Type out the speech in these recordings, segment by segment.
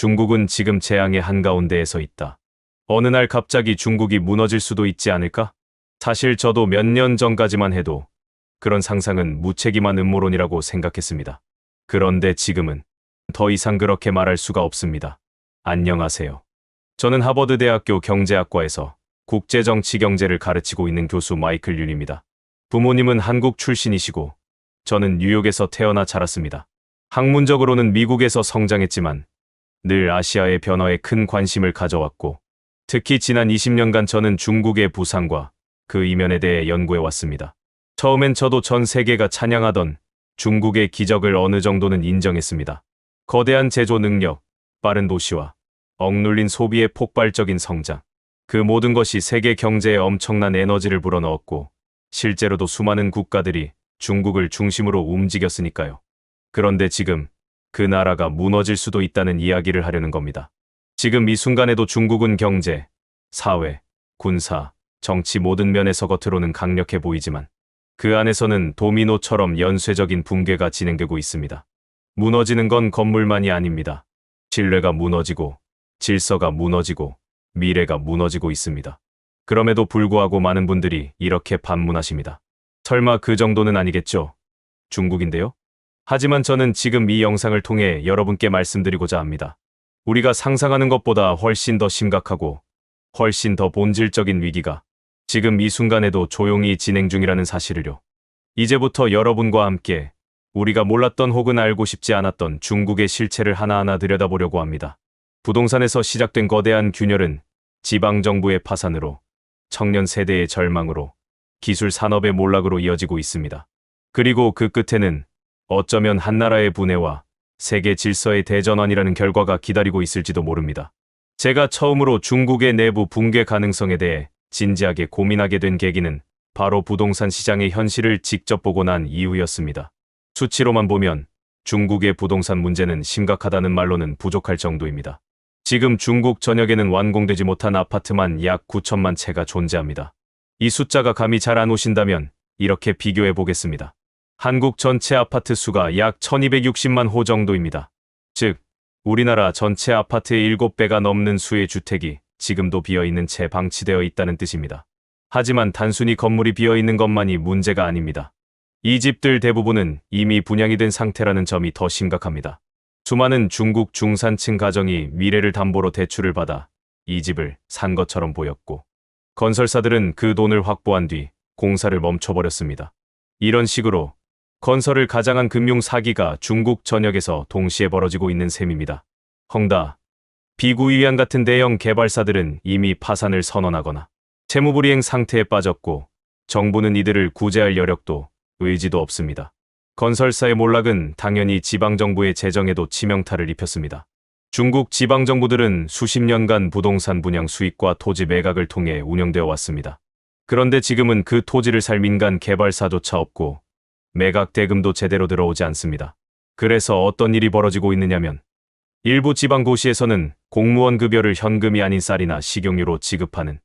중국은 지금 재앙의 한가운데에 서 있다. 어느 날 갑자기 중국이 무너질 수도 있지 않을까? 사실 저도 몇 년 전까지만 해도 그런 상상은 무책임한 음모론이라고 생각했습니다. 그런데 지금은 더 이상 그렇게 말할 수가 없습니다. 안녕하세요. 저는 하버드 대학교 경제학과에서 국제정치경제를 가르치고 있는 교수 마이클 윤입니다. 부모님은 한국 출신이시고 저는 뉴욕에서 태어나 자랐습니다. 학문적으로는 미국에서 성장했지만 늘 아시아의 변화에 큰 관심을 가져왔고 특히 지난 20년간 저는 중국의 부상과 그 이면에 대해 연구해왔습니다. 처음엔 저도 전 세계가 찬양하던 중국의 기적을 어느 정도는 인정했습니다. 거대한 제조 능력, 빠른 도시화, 억눌린 소비의 폭발적인 성장. 그 모든 것이 세계 경제에 엄청난 에너지를 불어넣었고 실제로도 수많은 국가들이 중국을 중심으로 움직였으니까요. 그런데 지금 그 나라가 무너질 수도 있다는 이야기를 하려는 겁니다. 지금 이 순간에도 중국은 경제, 사회, 군사, 정치 모든 면에서 겉으로는 강력해 보이지만 그 안에서는 도미노처럼 연쇄적인 붕괴가 진행되고 있습니다. 무너지는 건 건물만이 아닙니다. 신뢰가 무너지고 질서가 무너지고 미래가 무너지고 있습니다. 그럼에도 불구하고 많은 분들이 이렇게 반문하십니다. 설마 그 정도는 아니겠죠? 중국인데요? 하지만 저는 지금 이 영상을 통해 여러분께 말씀드리고자 합니다. 우리가 상상하는 것보다 훨씬 더 심각하고 훨씬 더 본질적인 위기가 지금 이 순간에도 조용히 진행 중이라는 사실을요. 이제부터 여러분과 함께 우리가 몰랐던 혹은 알고 싶지 않았던 중국의 실체를 하나하나 들여다보려고 합니다. 부동산에서 시작된 거대한 균열은 지방정부의 파산으로, 청년 세대의 절망으로, 기술 산업의 몰락으로 이어지고 있습니다. 그리고 그 끝에는 어쩌면 한나라의 분해와 세계 질서의 대전환이라는 결과가 기다리고 있을지도 모릅니다. 제가 처음으로 중국의 내부 붕괴 가능성에 대해 진지하게 고민하게 된 계기는 바로 부동산 시장의 현실을 직접 보고 난 이후였습니다. 수치로만 보면 중국의 부동산 문제는 심각하다는 말로는 부족할 정도입니다. 지금 중국 전역에는 완공되지 못한 아파트만 약 9천만 채가 존재합니다. 이 숫자가 감이 잘 안 오신다면 이렇게 비교해 보겠습니다. 한국 전체 아파트 수가 약 1260만 호 정도입니다. 즉, 우리나라 전체 아파트의 7배가 넘는 수의 주택이 지금도 비어있는 채 방치되어 있다는 뜻입니다. 하지만 단순히 건물이 비어있는 것만이 문제가 아닙니다. 이 집들 대부분은 이미 분양이 된 상태라는 점이 더 심각합니다. 수많은 중국 중산층 가정이 미래를 담보로 대출을 받아 이 집을 산 것처럼 보였고 건설사들은 그 돈을 확보한 뒤 공사를 멈춰버렸습니다. 이런 식으로 건설을 가장한 금융 사기가 중국 전역에서 동시에 벌어지고 있는 셈입니다. 헝다, 비구이안 같은 대형 개발사들은 이미 파산을 선언하거나 채무불이행 상태에 빠졌고 정부는 이들을 구제할 여력도 의지도 없습니다. 건설사의 몰락은 당연히 지방정부의 재정에도 치명타를 입혔습니다. 중국 지방정부들은 수십 년간 부동산 분양 수익과 토지 매각을 통해 운영되어 왔습니다. 그런데 지금은 그 토지를 살 민간 개발사조차 없고 매각 대금도 제대로 들어오지 않습니다. 그래서 어떤 일이 벌어지고 있느냐면 일부 지방도시에서는 공무원 급여를 현금이 아닌 쌀이나 식용유로 지급하는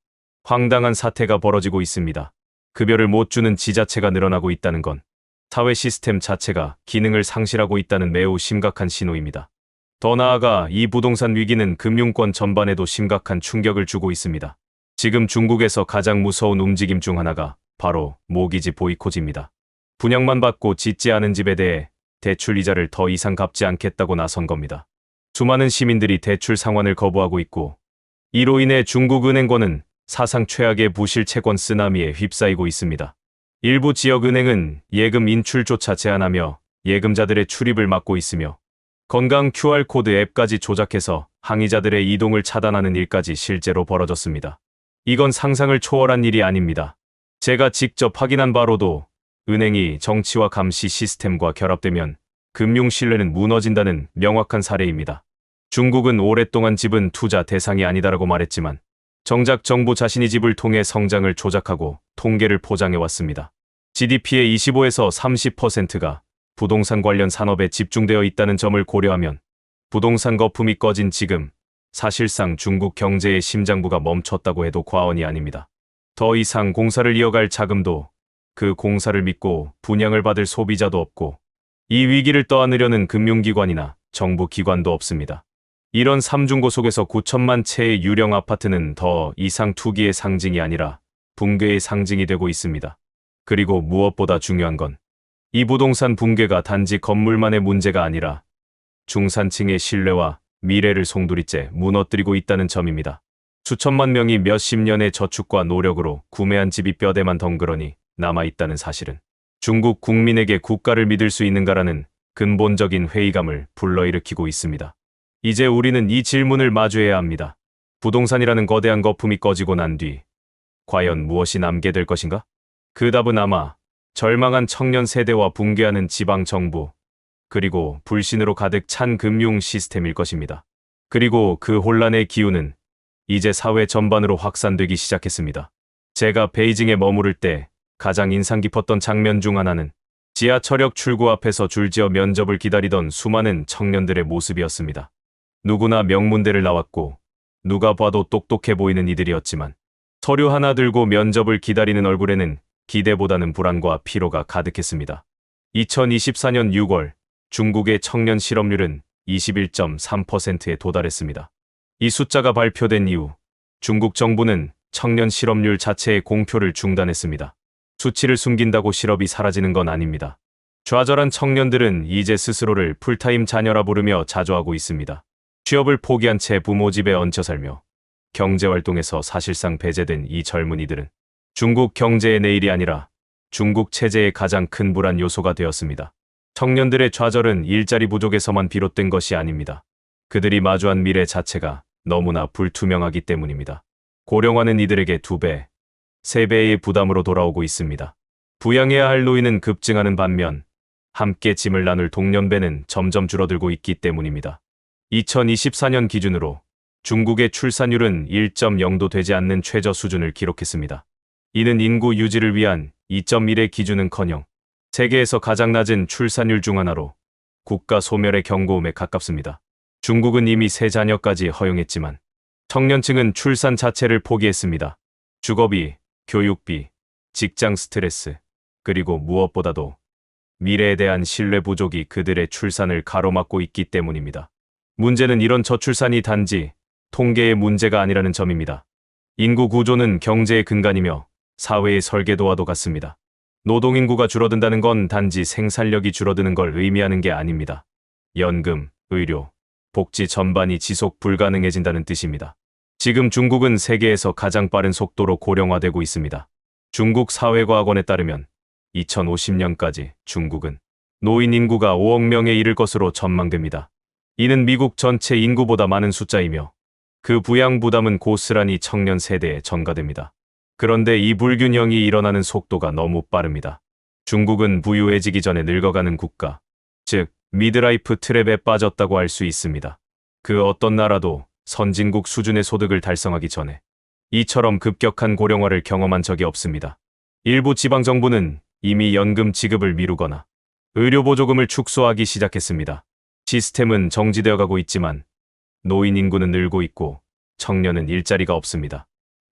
황당한 사태가 벌어지고 있습니다. 급여를 못 주는 지자체가 늘어나고 있다는 건 사회 시스템 자체가 기능을 상실하고 있다는 매우 심각한 신호입니다. 더 나아가 이 부동산 위기는 금융권 전반에도 심각한 충격을 주고 있습니다. 지금 중국에서 가장 무서운 움직임 중 하나가 바로 모기지 보이콧입니다. 분양만 받고 짓지 않은 집에 대해 대출 이자를 더 이상 갚지 않겠다고 나선 겁니다. 수많은 시민들이 대출 상환을 거부하고 있고 이로 인해 중국은행권은 사상 최악의 부실 채권 쓰나미에 휩싸이고 있습니다. 일부 지역은행은 예금 인출조차 제한하며 예금자들의 출입을 막고 있으며 건강 QR코드 앱까지 조작해서 항의자들의 이동을 차단하는 일까지 실제로 벌어졌습니다. 이건 상상을 초월한 일이 아닙니다. 제가 직접 확인한 바로도 은행이 정치와 감시 시스템과 결합되면 금융 신뢰는 무너진다는 명확한 사례입니다. 중국은 오랫동안 집은 투자 대상이 아니다라고 말했지만 정작 정부 자신이 집을 통해 성장을 조작하고 통계를 포장해왔습니다. GDP의 25에서 30%가 부동산 관련 산업에 집중되어 있다는 점을 고려하면 부동산 거품이 꺼진 지금 사실상 중국 경제의 심장부가 멈췄다고 해도 과언이 아닙니다. 더 이상 공사를 이어갈 자금도 그 공사를 믿고 분양을 받을 소비자도 없고 이 위기를 떠안으려는 금융기관이나 정부 기관도 없습니다. 이런 삼중고 속에서 9천만 채의 유령 아파트는 더 이상 투기의 상징이 아니라 붕괴의 상징이 되고 있습니다. 그리고 무엇보다 중요한 건 이 부동산 붕괴가 단지 건물만의 문제가 아니라 중산층의 신뢰와 미래를 송두리째 무너뜨리고 있다는 점입니다. 수천만 명이 몇십 년의 저축과 노력으로 구매한 집이 뼈대만 덩그러니 남아있다는 사실은 중국 국민에게 국가를 믿을 수 있는가라는 근본적인 회의감을 불러일으키고 있습니다. 이제 우리는 이 질문을 마주해야 합니다. 부동산이라는 거대한 거품이 꺼지고 난 뒤 과연 무엇이 남게 될 것인가? 그 답은 아마 절망한 청년 세대와 붕괴하는 지방 정부, 그리고 불신으로 가득 찬 금융 시스템일 것입니다. 그리고 그 혼란의 기운은 이제 사회 전반으로 확산되기 시작했습니다. 제가 베이징에 머무를 때 가장 인상 깊었던 장면 중 하나는 지하철역 출구 앞에서 줄지어 면접을 기다리던 수많은 청년들의 모습이었습니다. 누구나 명문대를 나왔고 누가 봐도 똑똑해 보이는 이들이었지만 서류 하나 들고 면접을 기다리는 얼굴에는 기대보다는 불안과 피로가 가득했습니다. 2024년 6월 중국의 청년 실업률은 21.3%에 도달했습니다. 이 숫자가 발표된 이후 중국 정부는 청년 실업률 자체의 공표를 중단했습니다. 수치를 숨긴다고 실업이 사라지는 건 아닙니다. 좌절한 청년들은 이제 스스로를 풀타임 자녀라 부르며 자조하고 있습니다. 취업을 포기한 채 부모 집에 얹혀 살며 경제활동에서 사실상 배제된 이 젊은이들은 중국 경제의 내일이 아니라 중국 체제의 가장 큰 불안 요소가 되었습니다. 청년들의 좌절은 일자리 부족에서만 비롯된 것이 아닙니다. 그들이 마주한 미래 자체가 너무나 불투명하기 때문입니다. 고령화는 이들에게 2배, 3배의 부담으로 돌아오고 있습니다. 부양해야 할 노인은 급증하는 반면 함께 짐을 나눌 동년배는 점점 줄어들고 있기 때문입니다. 2024년 기준으로 중국의 출산율은 1.0도 되지 않는 최저 수준을 기록했습니다. 이는 인구 유지를 위한 2.1의 기준은커녕 세계에서 가장 낮은 출산율 중 하나로 국가 소멸의 경고음에 가깝습니다. 중국은 이미 3자녀까지 허용했지만 청년층은 출산 자체를 포기했습니다. 주거비, 교육비, 직장 스트레스, 그리고 무엇보다도 미래에 대한 신뢰 부족이 그들의 출산을 가로막고 있기 때문입니다. 문제는 이런 저출산이 단지 통계의 문제가 아니라는 점입니다. 인구 구조는 경제의 근간이며 사회의 설계도와도 같습니다. 노동인구가 줄어든다는 건 단지 생산력이 줄어드는 걸 의미하는 게 아닙니다. 연금, 의료, 복지 전반이 지속 불가능해진다는 뜻입니다. 지금 중국은 세계에서 가장 빠른 속도로 고령화되고 있습니다. 중국 사회과학원에 따르면 2050년까지 중국은 노인 인구가 5억 명에 이를 것으로 전망됩니다. 이는 미국 전체 인구보다 많은 숫자이며 그 부양 부담은 고스란히 청년 세대에 전가됩니다. 그런데 이 불균형이 일어나는 속도가 너무 빠릅니다. 중국은 부유해지기 전에 늙어가는 국가, 즉 미드라이프 트랩에 빠졌다고 할 수 있습니다. 그 어떤 나라도 선진국 수준의 소득을 달성하기 전에 이처럼 급격한 고령화를 경험한 적이 없습니다. 일부 지방정부는 이미 연금 지급을 미루거나 의료보조금을 축소하기 시작했습니다. 시스템은 정지되어 가고 있지만 노인 인구는 늘고 있고 청년은 일자리가 없습니다.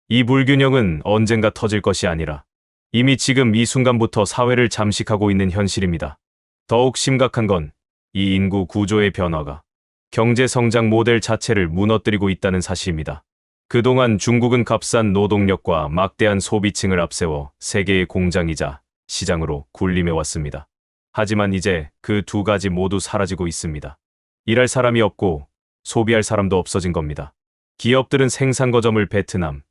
이 불균형은 언젠가 터질 것이 아니라 이미 지금 이 순간부터 사회를 잠식하고 있는 현실입니다. 더욱 심각한 건 이 인구 구조의 변화가 경제 성장 모델 자체를 무너뜨리고 있다는 사실입니다. 그동안 중국은 값싼 노동력과 막대한 소비층을 앞세워 세계의 공장이자 시장으로 군림해왔습니다. 하지만 이제 그 2가지 모두 사라지고 있습니다. 일할 사람이 없고 소비할 사람도 없어진 겁니다. 기업들은 생산 거점을 베트남,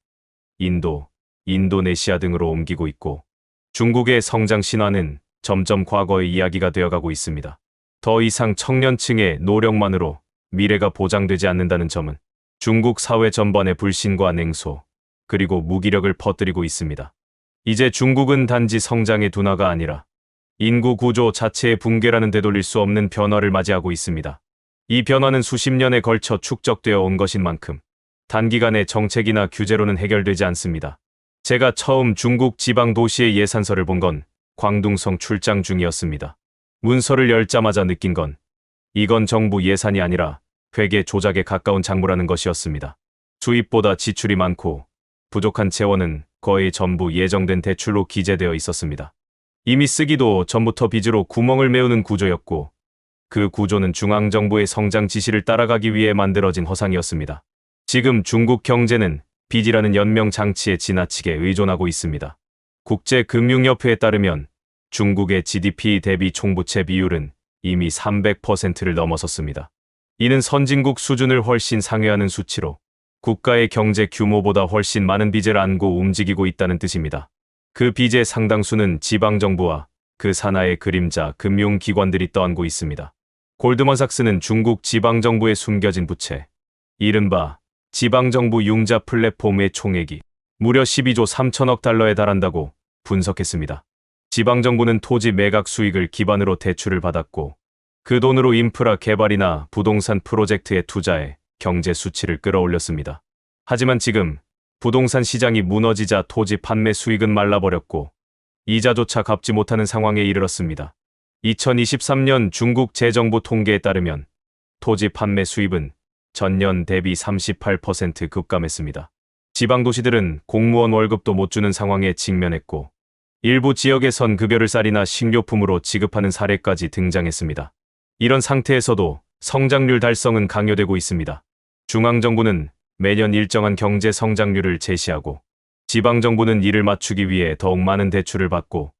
인도, 인도네시아 등으로 옮기고 있고 중국의 성장 신화는 점점 과거의 이야기가 되어가고 있습니다. 더 이상 청년층의 노력만으로 미래가 보장되지 않는다는 점은 중국 사회 전반의 불신과 냉소, 그리고 무기력을 퍼뜨리고 있습니다. 이제 중국은 단지 성장의 둔화가 아니라 인구 구조 자체의 붕괴라는 되돌릴 수 없는 변화를 맞이하고 있습니다. 이 변화는 수십 년에 걸쳐 축적되어 온 것인 만큼 단기간에 정책이나 규제로는 해결되지 않습니다. 제가 처음 중국 지방 도시의 예산서를 본 건 광둥성 출장 중이었습니다. 문서를 열자마자 느낀 건 이건 정부 예산이 아니라 회계 조작에 가까운 작물라는 것이었습니다. 수입보다 지출이 많고 부족한 재원은 거의 전부 예정된 대출로 기재되어 있었습니다. 이미 쓰기도 전부터 빚으로 구멍을 메우는 구조였고 그 구조는 중앙정부의 성장 지시를 따라가기 위해 만들어진 허상이었습니다. 지금 중국 경제는 빚이라는 연명 장치에 지나치게 의존하고 있습니다. 국제금융협회에 따르면 중국의 GDP 대비 총부채 비율은 이미 300%를 넘어섰습니다. 이는 선진국 수준을 훨씬 상회하는 수치로 국가의 경제 규모보다 훨씬 많은 빚을 안고 움직이고 있다는 뜻입니다. 그 빚의 상당수는 지방정부와 그 산하의 그림자 금융기관들이 떠안고 있습니다. 골드만삭스는 중국 지방정부에 숨겨진 부채, 이른바 지방정부 융자 플랫폼의 총액이 무려 12조 3천억 달러에 달한다고 분석했습니다. 지방정부는 토지 매각 수익을 기반으로 대출을 받았고 그 돈으로 인프라 개발이나 부동산 프로젝트에 투자해 경제 수치를 끌어올렸습니다. 하지만 지금 부동산 시장이 무너지자 토지 판매 수익은 말라버렸고 이자조차 갚지 못하는 상황에 이르렀습니다. 2023년 중국 재정부 통계에 따르면 토지 판매 수입은 전년 대비 38% 급감했습니다. 지방도시들은 공무원 월급도 못 주는 상황에 직면했고 일부 지역에선 급여를 쌀이나 식료품으로 지급하는 사례까지 등장했습니다. 이런 상태에서도 성장률 달성은 강요되고 있습니다. 중앙정부는 매년 일정한 경제 성장률을 제시하고 지방정부는 이를 맞추기 위해 더욱 많은 대출을 받고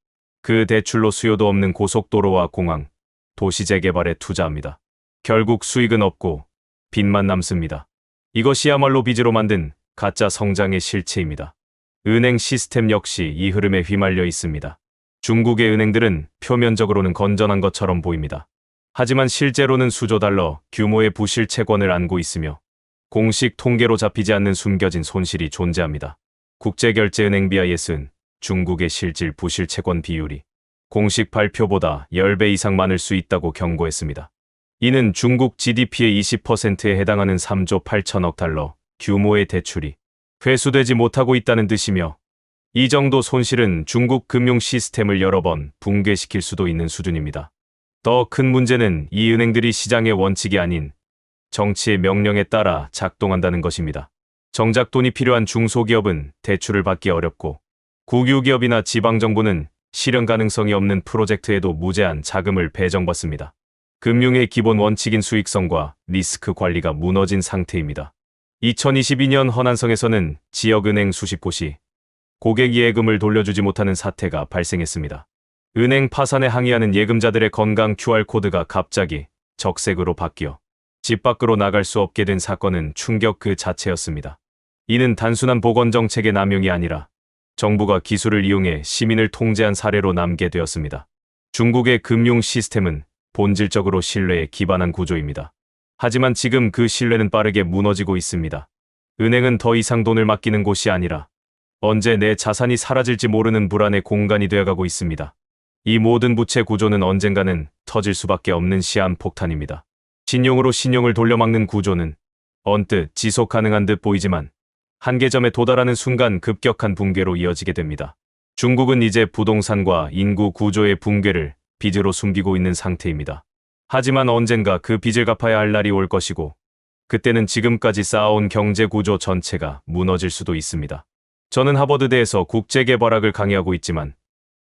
그 대출로 수요도 없는 고속도로와 공항, 도시 재개발에 투자합니다. 결국 수익은 없고 빚만 남습니다. 이것이야말로 빚으로 만든 가짜 성장의 실체입니다. 은행 시스템 역시 이 흐름에 휘말려 있습니다. 중국의 은행들은 표면적으로는 건전한 것처럼 보입니다. 하지만 실제로는 수조 달러 규모의 부실 채권을 안고 있으며 공식 통계로 잡히지 않는 숨겨진 손실이 존재합니다. 국제결제은행 BIS는 중국의 실질 부실 채권 비율이 공식 발표보다 10배 이상 많을 수 있다고 경고했습니다. 이는 중국 GDP의 20%에 해당하는 3조 8천억 달러 규모의 대출이 회수되지 못하고 있다는 뜻이며 이 정도 손실은 중국 금융 시스템을 여러 번 붕괴시킬 수도 있는 수준입니다. 더 큰 문제는 이 은행들이 시장의 원칙이 아닌 정치의 명령에 따라 작동한다는 것입니다. 정작 돈이 필요한 중소기업은 대출을 받기 어렵고 국유기업이나 지방정부는 실현 가능성이 없는 프로젝트에도 무제한 자금을 배정받습니다. 금융의 기본 원칙인 수익성과 리스크 관리가 무너진 상태입니다. 2022년 허난성에서는 지역은행 수십 곳이 고객 예금을 돌려주지 못하는 사태가 발생했습니다. 은행 파산에 항의하는 예금자들의 건강 QR코드가 갑자기 적색으로 바뀌어 집 밖으로 나갈 수 없게 된 사건은 충격 그 자체였습니다. 이는 단순한 보건정책의 남용이 아니라 정부가 기술을 이용해 시민을 통제한 사례로 남게 되었습니다. 중국의 금융 시스템은 본질적으로 신뢰에 기반한 구조입니다. 하지만 지금 그 신뢰는 빠르게 무너지고 있습니다. 은행은 더 이상 돈을 맡기는 곳이 아니라 언제 내 자산이 사라질지 모르는 불안의 공간이 되어가고 있습니다. 이 모든 부채 구조는 언젠가는 터질 수밖에 없는 시한폭탄입니다. 신용으로 신용을 돌려막는 구조는 언뜻 지속 가능한 듯 보이지만 한계점에 도달하는 순간 급격한 붕괴로 이어지게 됩니다. 중국은 이제 부동산과 인구 구조의 붕괴를 빚으로 숨기고 있는 상태입니다. 하지만 언젠가 그 빚을 갚아야 할 날이 올 것이고 그때는 지금까지 쌓아온 경제 구조 전체가 무너질 수도 있습니다. 저는 하버드대에서 국제개발학을 강의하고 있지만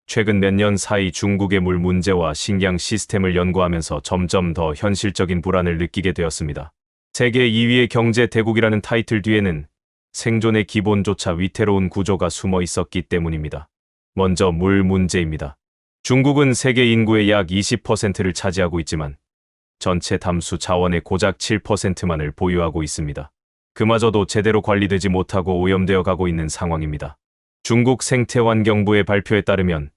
최근 몇 년 사이 중국의 물 문제와 식량 시스템을 연구하면서 점점 더 현실적인 불안을 느끼게 되었습니다. 세계 2위의 경제 대국이라는 타이틀 뒤에는 생존의 기본조차 위태로운 구조가 숨어 있었기 때문입니다. 먼저 물 문제입니다. 중국은 세계 인구의 약 20%를 차지하고 있지만 전체 담수 자원의 고작 7%만을 보유하고 있습니다. 그마저도 제대로 관리되지 못하고 오염되어 가고 있는 상황입니다. 중국 생태환경부의 발표에 따르면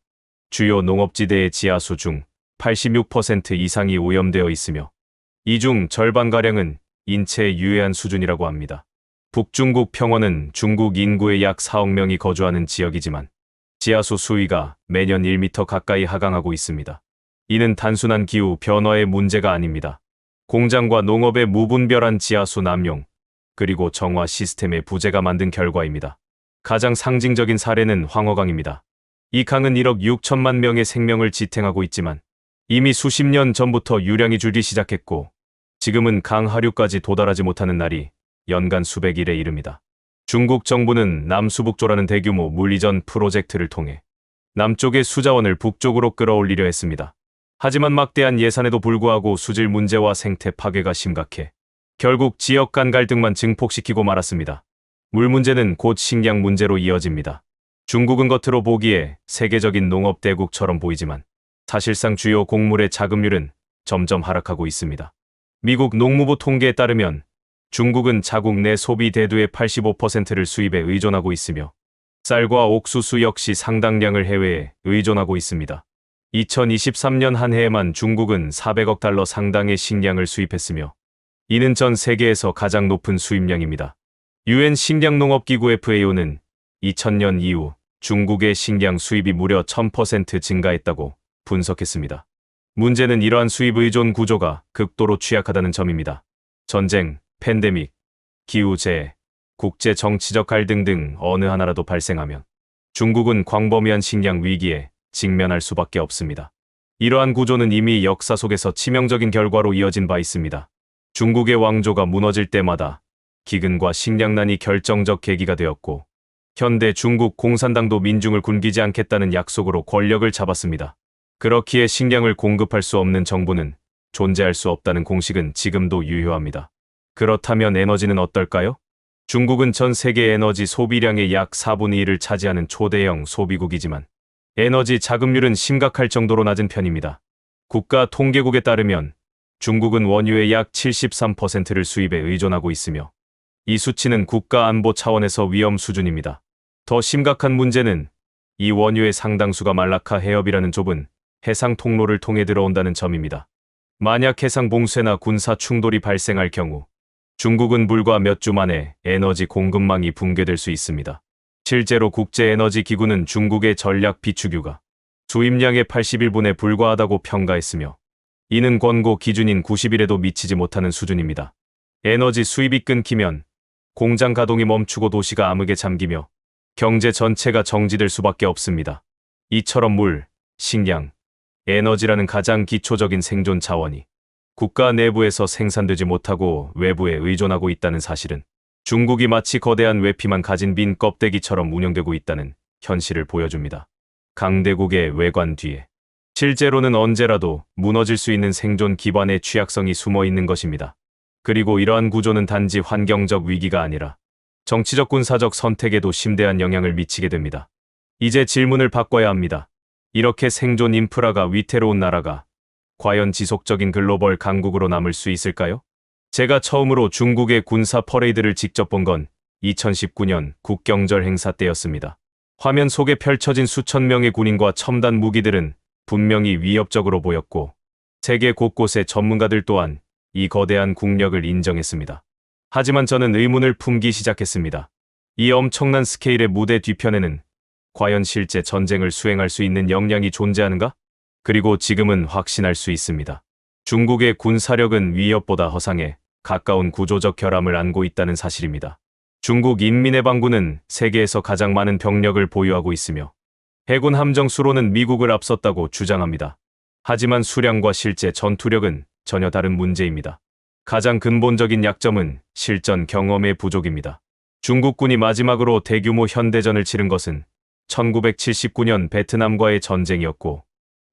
주요 농업지대의 지하수 중 86% 이상이 오염되어 있으며 이 중 절반가량은 인체에 유해한 수준이라고 합니다. 북중국 평원은 중국 인구의 약 4억 명이 거주하는 지역이지만 지하수 수위가 매년 1m 가까이 하강하고 있습니다. 이는 단순한 기후 변화의 문제가 아닙니다. 공장과 농업의 무분별한 지하수 남용, 그리고 정화 시스템의 부재가 만든 결과입니다. 가장 상징적인 사례는 황허강입니다. 이 강은 1억 6천만 명의 생명을 지탱하고 있지만 이미 수십 년 전부터 유량이 줄기 시작했고 지금은 강 하류까지 도달하지 못하는 날이 연간 수백 일에 이릅니다. 중국 정부는 남수북조라는 대규모 물이전 프로젝트를 통해 남쪽의 수자원을 북쪽으로 끌어올리려 했습니다. 하지만 막대한 예산에도 불구하고 수질 문제와 생태 파괴가 심각해 결국 지역 간 갈등만 증폭시키고 말았습니다. 물 문제는 곧 식량 문제로 이어집니다. 중국은 겉으로 보기에 세계적인 농업 대국처럼 보이지만 사실상 주요 곡물의 자급률은 점점 하락하고 있습니다. 미국 농무부 통계에 따르면 중국은 자국 내 소비 대두의 85%를 수입에 의존하고 있으며 쌀과 옥수수 역시 상당량을 해외에 의존하고 있습니다. 2023년 한 해에만 중국은 400억 달러 상당의 식량을 수입했으며 이는 전 세계에서 가장 높은 수입량입니다. UN 식량농업기구 FAO는 2000년 이후 중국의 식량 수입이 무려 1000% 증가했다고 분석했습니다. 문제는 이러한 수입 의존 구조가 극도로 취약하다는 점입니다. 전쟁, 팬데믹, 기후재해, 국제 정치적 갈등 등 어느 하나라도 발생하면 중국은 광범위한 식량 위기에 직면할 수밖에 없습니다. 이러한 구조는 이미 역사 속에서 치명적인 결과로 이어진 바 있습니다. 중국의 왕조가 무너질 때마다 기근과 식량난이 결정적 계기가 되었고 현대 중국 공산당도 민중을 굶기지 않겠다는 약속으로 권력을 잡았습니다. 그렇기에 식량을 공급할 수 없는 정부는 존재할 수 없다는 공식은 지금도 유효합니다. 그렇다면 에너지는 어떨까요? 중국은 전 세계 에너지 소비량의 약 4분의 1을 차지하는 초대형 소비국이지만 에너지 자급률은 심각할 정도로 낮은 편입니다. 국가통계국에 따르면 중국은 원유의 약 73%를 수입에 의존하고 있으며 이 수치는 국가 안보 차원에서 위험 수준입니다. 더 심각한 문제는 이 원유의 상당수가 말라카 해협이라는 좁은 해상 통로를 통해 들어온다는 점입니다. 만약 해상 봉쇄나 군사 충돌이 발생할 경우 중국은 불과 몇 주 만에 에너지 공급망이 붕괴될 수 있습니다. 실제로 국제에너지기구는 중국의 전략 비축유가 수입량의 81분에 불과하다고 평가했으며 이는 권고 기준인 90일에도 미치지 못하는 수준입니다. 에너지 수입이 끊기면 공장 가동이 멈추고 도시가 암흑에 잠기며 경제 전체가 정지될 수밖에 없습니다. 이처럼 물, 식량, 에너지라는 가장 기초적인 생존 자원이 국가 내부에서 생산되지 못하고 외부에 의존하고 있다는 사실은 중국이 마치 거대한 외피만 가진 빈 껍데기처럼 운영되고 있다는 현실을 보여줍니다. 강대국의 외관 뒤에 실제로는 언제라도 무너질 수 있는 생존 기반의 취약성이 숨어 있는 것입니다. 그리고 이러한 구조는 단지 환경적 위기가 아니라 정치적 군사적 선택에도 심대한 영향을 미치게 됩니다. 이제 질문을 바꿔야 합니다. 이렇게 생존 인프라가 위태로운 나라가 과연 지속적인 글로벌 강국으로 남을 수 있을까요? 제가 처음으로 중국의 군사 퍼레이드를 직접 본 건 2019년 국경절 행사 때였습니다. 화면 속에 펼쳐진 수천 명의 군인과 첨단 무기들은 분명히 위협적으로 보였고 세계 곳곳의 전문가들 또한 이 거대한 국력을 인정했습니다. 하지만 저는 의문을 품기 시작했습니다. 이 엄청난 스케일의 무대 뒤편에는 과연 실제 전쟁을 수행할 수 있는 역량이 존재하는가? 그리고 지금은 확신할 수 있습니다. 중국의 군사력은 위협보다 허상에 가까운 구조적 결함을 안고 있다는 사실입니다. 중국 인민해방군은 세계에서 가장 많은 병력을 보유하고 있으며 해군 함정 수로는 미국을 앞섰다고 주장합니다. 하지만 수량과 실제 전투력은 전혀 다른 문제입니다. 가장 근본적인 약점은 실전 경험의 부족입니다. 중국군이 마지막으로 대규모 현대전을 치른 것은 1979년 베트남과의 전쟁이었고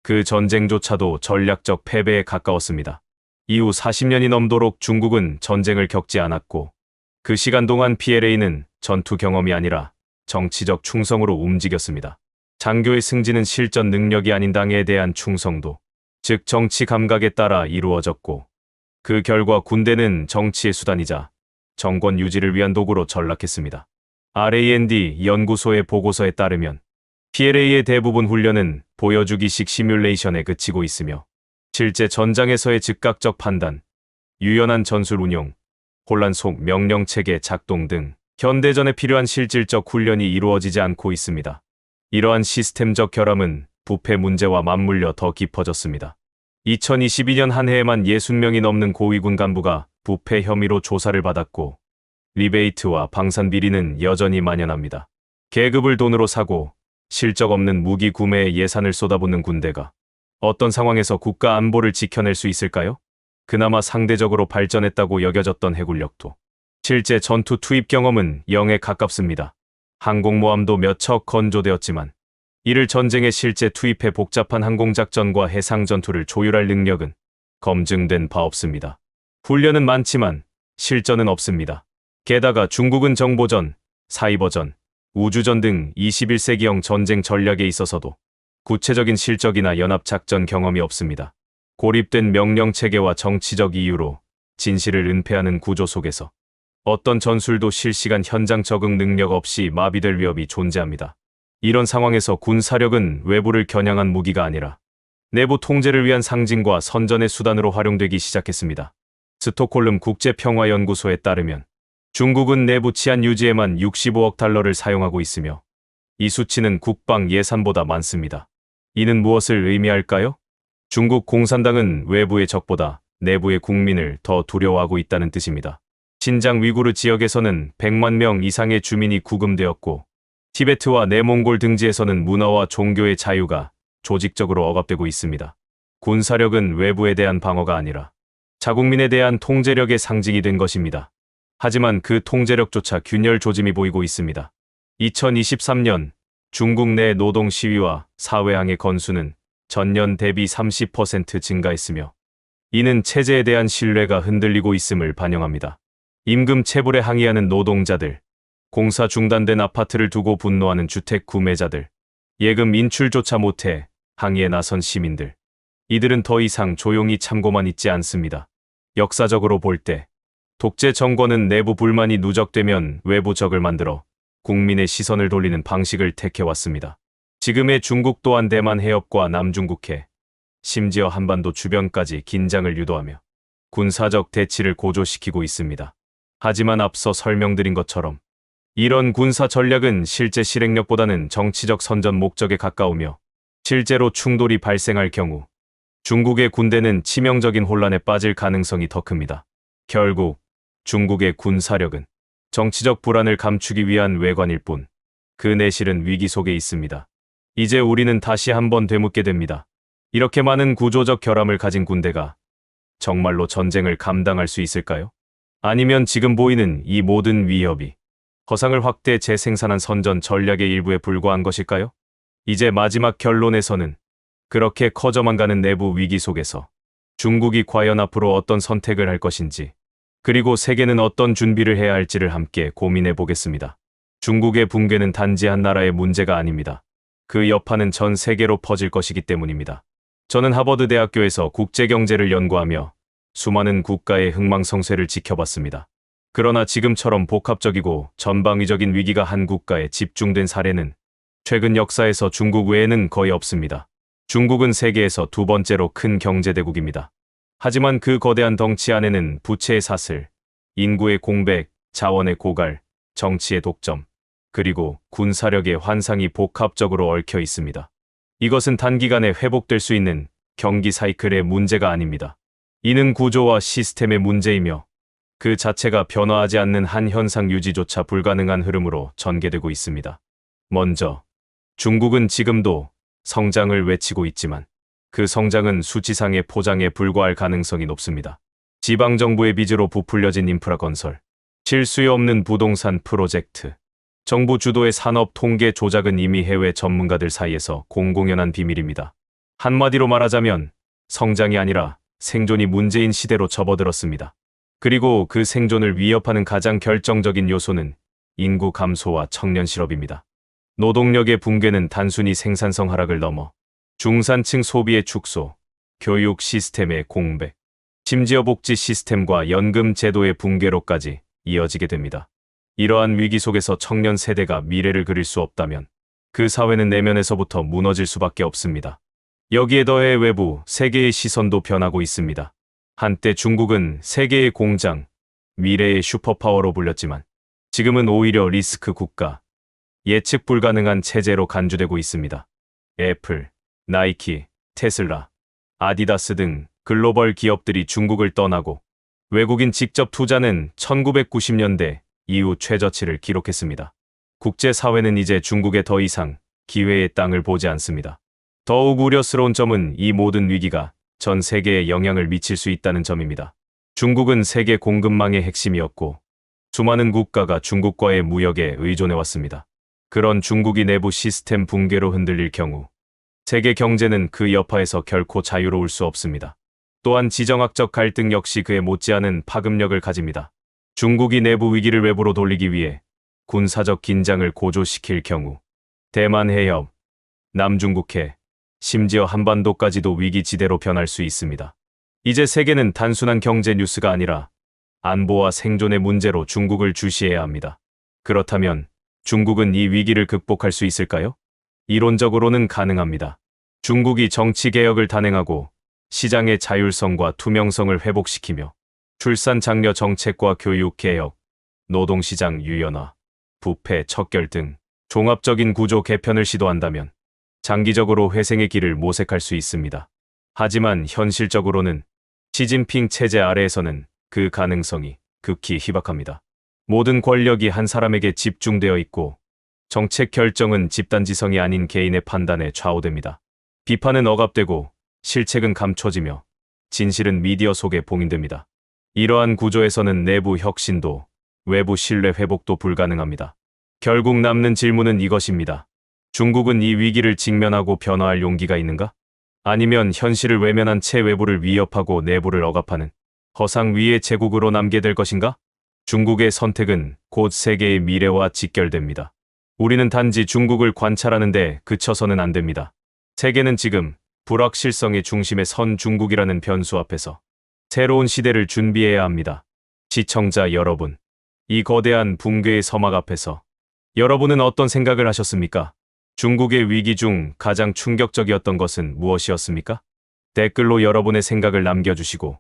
그 전쟁조차도 전략적 패배에 가까웠습니다. 이후 40년이 넘도록 중국은 전쟁을 겪지 않았고 그 시간 동안 PLA는 전투 경험이 아니라 정치적 충성으로 움직였습니다. 장교의 승진은 실전 능력이 아닌 당에 대한 충성도, 즉 정치 감각에 따라 이루어졌고 그 결과 군대는 정치의 수단이자 정권 유지를 위한 도구로 전락했습니다. RAND 연구소의 보고서에 따르면 PLA의 대부분 훈련은 보여주기식 시뮬레이션에 그치고 있으며 실제 전장에서의 즉각적 판단, 유연한 전술 운용, 혼란 속 명령체계 작동 등 현대전에 필요한 실질적 훈련이 이루어지지 않고 있습니다. 이러한 시스템적 결함은 부패 문제와 맞물려 더 깊어졌습니다. 2022년 한 해에만 60명이 넘는 고위군 간부가 부패 혐의로 조사를 받았고 리베이트와 방산 비리는 여전히 만연합니다. 계급을 돈으로 사고 실적 없는 무기 구매에 예산을 쏟아붓는 군대가 어떤 상황에서 국가 안보를 지켜낼 수 있을까요? 그나마 상대적으로 발전했다고 여겨졌던 해군력도 실제 전투 투입 경험은 0에 가깝습니다. 항공모함도 몇 척 건조되었지만 이를 전쟁에 실제 투입해 복잡한 항공작전과 해상전투를 조율할 능력은 검증된 바 없습니다. 훈련은 많지만 실전은 없습니다. 게다가 중국은 정보전, 사이버전, 우주전 등 21세기형 전쟁 전략에 있어서도 구체적인 실적이나 연합작전 경험이 없습니다. 고립된 명령체계와 정치적 이유로 진실을 은폐하는 구조 속에서 어떤 전술도 실시간 현장 적응 능력 없이 마비될 위협이 존재합니다. 이런 상황에서 군사력은 외부를 겨냥한 무기가 아니라 내부 통제를 위한 상징과 선전의 수단으로 활용되기 시작했습니다. 스톡홀름 국제평화연구소에 따르면 중국은 내부 치안 유지에만 65억 달러를 사용하고 있으며 이 수치는 국방 예산보다 많습니다. 이는 무엇을 의미할까요? 중국 공산당은 외부의 적보다 내부의 국민을 더 두려워하고 있다는 뜻입니다. 신장 위구르 지역에서는 100만 명 이상의 주민이 구금되었고 티베트와 내몽골 등지에서는 문화와 종교의 자유가 조직적으로 억압되고 있습니다. 군사력은 외부에 대한 방어가 아니라 자국민에 대한 통제력의 상징이 된 것입니다. 하지만 그 통제력조차 균열 조짐이 보이고 있습니다. 2023년 중국 내 노동 시위와 사회항해 건수는 전년 대비 30% 증가했으며 이는 체제에 대한 신뢰가 흔들리고 있음을 반영합니다. 임금 체불에 항의하는 노동자들, 공사 중단된 아파트를 두고 분노하는 주택 구매자들, 예금 인출조차 못해 항의에 나선 시민들. 이들은 더 이상 조용히 참고만 있지 않습니다. 역사적으로 볼 때 독재 정권은 내부 불만이 누적되면 외부 적을 만들어 국민의 시선을 돌리는 방식을 택해왔습니다. 지금의 중국 또한 대만 해협과 남중국해, 심지어 한반도 주변까지 긴장을 유도하며 군사적 대치를 고조시키고 있습니다. 하지만 앞서 설명드린 것처럼 이런 군사 전략은 실제 실행력보다는 정치적 선전 목적에 가까우며 실제로 충돌이 발생할 경우 중국의 군대는 치명적인 혼란에 빠질 가능성이 더 큽니다. 결국 중국의 군사력은 정치적 불안을 감추기 위한 외관일 뿐 그 내실은 위기 속에 있습니다. 이제 우리는 다시 한번 되묻게 됩니다. 이렇게 많은 구조적 결함을 가진 군대가 정말로 전쟁을 감당할 수 있을까요? 아니면 지금 보이는 이 모든 위협이 허상을 확대 재생산한 선전 전략의 일부에 불과한 것일까요? 이제 마지막 결론에서는 그렇게 커져만 가는 내부 위기 속에서 중국이 과연 앞으로 어떤 선택을 할 것인지, 그리고 세계는 어떤 준비를 해야 할지를 함께 고민해 보겠습니다. 중국의 붕괴는 단지 한 나라의 문제가 아닙니다. 그 여파는 전 세계로 퍼질 것이기 때문입니다. 저는 하버드 대학교에서 국제경제를 연구하며 수많은 국가의 흥망성쇠를 지켜봤습니다. 그러나 지금처럼 복합적이고 전방위적인 위기가 한 국가에 집중된 사례는 최근 역사에서 중국 외에는 거의 없습니다. 중국은 세계에서 두 번째로 큰 경제대국입니다. 하지만 그 거대한 덩치 안에는 부채의 사슬, 인구의 공백, 자원의 고갈, 정치의 독점, 그리고 군사력의 환상이 복합적으로 얽혀 있습니다. 이것은 단기간에 회복될 수 있는 경기 사이클의 문제가 아닙니다. 이는 구조와 시스템의 문제이며 그 자체가 변화하지 않는 한 현상 유지조차 불가능한 흐름으로 전개되고 있습니다. 먼저, 중국은 지금도 성장을 외치고 있지만 그 성장은 수치상의 포장에 불과할 가능성이 높습니다. 지방정부의 빚으로 부풀려진 인프라 건설, 실수요 없는 부동산 프로젝트, 정부 주도의 산업 통계 조작은 이미 해외 전문가들 사이에서 공공연한 비밀입니다. 한마디로 말하자면 성장이 아니라 생존이 문제인 시대로 접어들었습니다. 그리고 그 생존을 위협하는 가장 결정적인 요소는 인구 감소와 청년 실업입니다. 노동력의 붕괴는 단순히 생산성 하락을 넘어 중산층 소비의 축소, 교육 시스템의 공백, 심지어 복지 시스템과 연금 제도의 붕괴로까지 이어지게 됩니다. 이러한 위기 속에서 청년 세대가 미래를 그릴 수 없다면 그 사회는 내면에서부터 무너질 수밖에 없습니다. 여기에 더해 외부, 세계의 시선도 변하고 있습니다. 한때 중국은 세계의 공장, 미래의 슈퍼파워로 불렸지만 지금은 오히려 리스크 국가, 예측 불가능한 체제로 간주되고 있습니다. 애플, 나이키, 테슬라, 아디다스 등 글로벌 기업들이 중국을 떠나고 외국인 직접 투자는 1990년대 이후 최저치를 기록했습니다. 국제사회는 이제 중국에 더 이상 기회의 땅을 보지 않습니다. 더욱 우려스러운 점은 이 모든 위기가 전 세계에 영향을 미칠 수 있다는 점입니다. 중국은 세계 공급망의 핵심이었고 수많은 국가가 중국과의 무역에 의존해왔습니다. 그런 중국이 내부 시스템 붕괴로 흔들릴 경우 세계 경제는 그 여파에서 결코 자유로울 수 없습니다. 또한 지정학적 갈등 역시 그에 못지않은 파급력을 가집니다. 중국이 내부 위기를 외부로 돌리기 위해 군사적 긴장을 고조시킬 경우 대만 해협, 남중국해, 심지어 한반도까지도 위기지대로 변할 수 있습니다. 이제 세계는 단순한 경제 뉴스가 아니라 안보와 생존의 문제로 중국을 주시해야 합니다. 그렇다면 중국은 이 위기를 극복할 수 있을까요? 이론적으로는 가능합니다. 중국이 정치개혁을 단행하고 시장의 자율성과 투명성을 회복시키며 출산 장려 정책과 교육 개혁, 노동시장 유연화, 부패 척결 등 종합적인 구조 개편을 시도한다면 장기적으로 회생의 길을 모색할 수 있습니다. 하지만 현실적으로는 시진핑 체제 아래에서는 그 가능성이 극히 희박합니다. 모든 권력이 한 사람에게 집중되어 있고 정책 결정은 집단지성이 아닌 개인의 판단에 좌우됩니다. 비판은 억압되고 실책은 감춰지며 진실은 미디어 속에 봉인됩니다. 이러한 구조에서는 내부 혁신도 외부 신뢰 회복도 불가능합니다. 결국 남는 질문은 이것입니다. 중국은 이 위기를 직면하고 변화할 용기가 있는가? 아니면 현실을 외면한 채 외부를 위협하고 내부를 억압하는 허상 위의 제국으로 남게 될 것인가? 중국의 선택은 곧 세계의 미래와 직결됩니다. 우리는 단지 중국을 관찰하는데 그쳐서는 안 됩니다. 세계는 지금 불확실성의 중심에 선 중국이라는 변수 앞에서 새로운 시대를 준비해야 합니다. 시청자 여러분, 이 거대한 붕괴의 서막 앞에서 여러분은 어떤 생각을 하셨습니까? 중국의 위기 중 가장 충격적이었던 것은 무엇이었습니까? 댓글로 여러분의 생각을 남겨주시고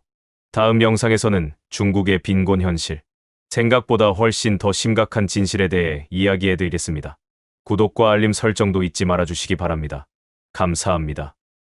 다음 영상에서는 중국의 빈곤 현실, 생각보다 훨씬 더 심각한 진실에 대해 이야기해드리겠습니다. 구독과 알림 설정도 잊지 말아주시기 바랍니다. 감사합니다.